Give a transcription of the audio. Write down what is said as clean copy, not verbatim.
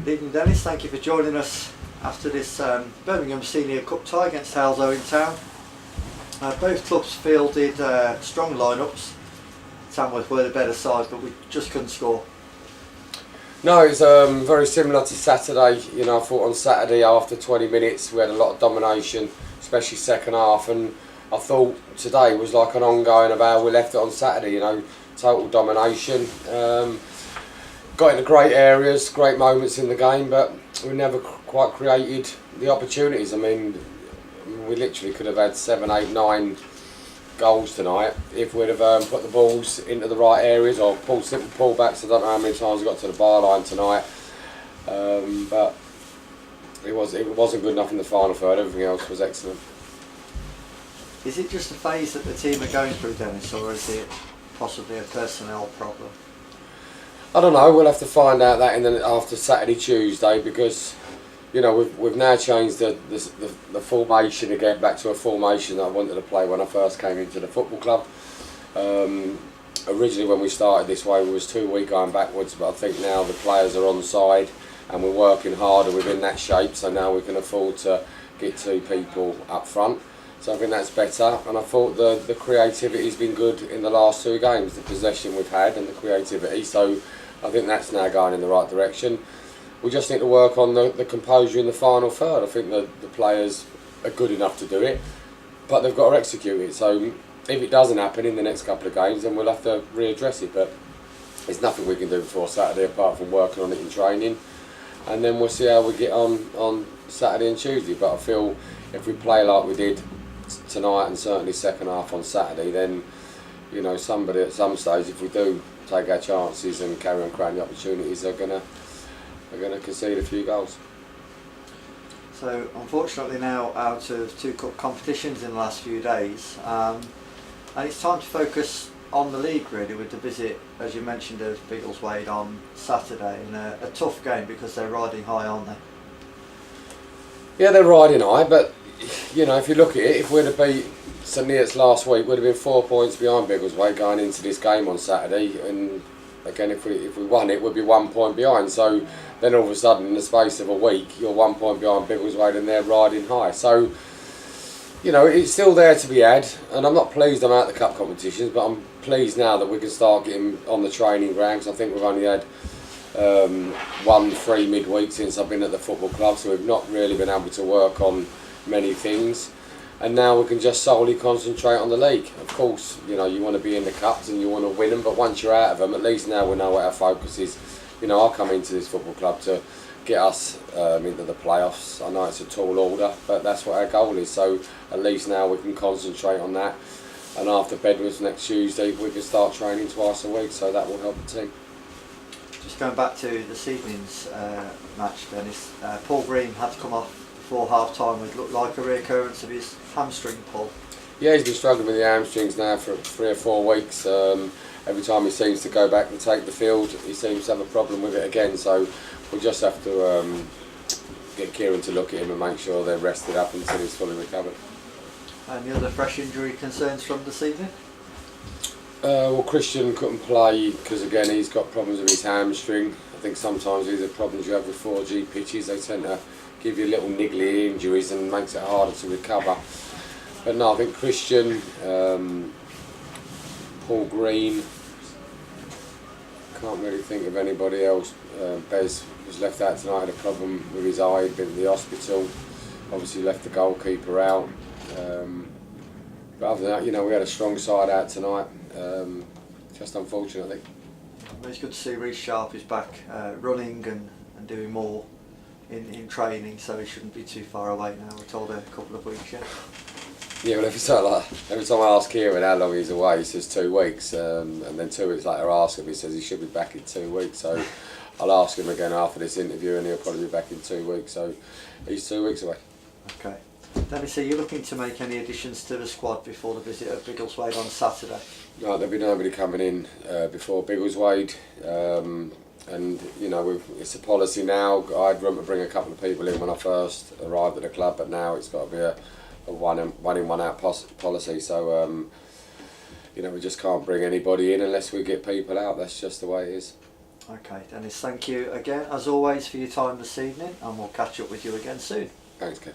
Good evening, Dennis. Thank you for joining us after this Birmingham Senior Cup tie against Halso in town. Both clubs fielded strong lineups. Tamworth were the better side, but we just couldn't score. No, it's very similar to Saturday. You know, I thought on Saturday after 20 minutes we had a lot of domination, especially second half, and I thought today was like an ongoing of how we left it on Saturday. You know, total domination. Got into great areas, great moments in the game, but we never quite created the opportunities. I mean, we literally could have had 7, 8, 9 goals tonight if we'd have put the balls into the right areas or pulled simple pullbacks. I don't know how many times we got to the bar line tonight, but it wasn't good enough in the final third. Everything else was excellent. Is it just a phase that the team are going through, Dennis, or is it possibly a personnel problem? I don't know. We'll have to find out that after Saturday, Tuesday, because you know we've now changed the formation again back to a formation that I wanted to play when I first came into the football club. Originally, when we started this way, we was too weak going backwards, but I think now the players are on side and we're working harder within that shape. So now we can afford to get 2 people up front. So I think that's better, and I thought the creativity's been good in the last 2 games, the possession we've had and the creativity, so I think that's now going in the right direction. We just need to work on the composure in the final third. I think the players are good enough to do it, but they've got to execute it, so if it doesn't happen in the next couple of games, then we'll have to readdress it, but there's nothing we can do before Saturday apart from working on it in training, and then we'll see how we get on Saturday and Tuesday. But I feel if we play like we did tonight and certainly second half on Saturday, then you know somebody at some stage, if we do take our chances and carry on creating the opportunities, are going to concede a few goals. So unfortunately now out of 2 cup competitions in the last few days, and it's time to focus on the league really, with the visit, as you mentioned, of Biggleswade on Saturday, and a tough game because they're riding high, aren't they? Yeah, they're riding high, but you know, if you look at it, if we'd have beat St Neots last week, we'd have been 4 points behind Biggleswade going into this game on Saturday, and again, if we won it, we'd be 1 point behind. So then all of a sudden, in the space of a week, you're 1 point behind Biggleswade and they're riding high. So you know, it's still there to be had, and I'm not pleased I'm out the cup competitions, but I'm pleased now that we can start getting on the training grounds. I think we've only had 1 free midweek since I've been at the football club, so we've not really been able to work on many things, and now we can just solely concentrate on the league. Of course, you know, you want to be in the cups and you want to win them, but once you're out of them, at least now we know what our focus is. You know, I'll come into this football club to get us into the playoffs. I know it's a tall order, but that's what our goal is, so at least now we can concentrate on that, and after Bedworth next Tuesday we can start training twice a week, so that will help the team. Just going back to this evening's match, Dennis, Paul Greene had to come off before half time. It looked like a reoccurrence of his hamstring pull. Yeah, he's been struggling with the hamstrings now for 3 or 4 weeks. Every time he seems to go back and take the field, he seems to have a problem with it again, so we'll just have to get Kieran to look at him and make sure they're rested up until he's fully recovered. Any other fresh injury concerns from this evening? Well, Christian couldn't play because again he's got problems with his hamstring. I think sometimes these are problems you have with 4G pitches. They tend to give you little niggly injuries and makes it harder to recover. But no, I think Christian, Paul Greene, can't really think of anybody else. Bez was left out tonight, had a problem with his eye, he'd been to the hospital, obviously left the goalkeeper out. But other than that, you know, we had a strong side out tonight, just unfortunate I think. Well, it's good to see Reece Sharp is back running and doing more in training, so he shouldn't be too far away now. We're told a couple of weeks yet. Yeah, well, every time I ask Kieran how long he's away, he says 2 weeks, and then 2 weeks later I ask him, he says he should be back in 2 weeks, so I'll ask him again after this interview and he'll probably be back in 2 week, so he's 2 weeks away. Okay. Dennis, are you looking to make any additions to the squad before the visit of Biggleswade on Saturday? No, there'll be nobody coming in before Biggleswade, and you know it's a policy now. I had room to bring a couple of people in when I first arrived at the club, but now it's got to be a one in one out policy. So you know, we just can't bring anybody in unless we get people out. That's just the way it is. Okay, Dennis, thank you again as always for your time this evening, and we'll catch up with you again soon. Thanks, Kev.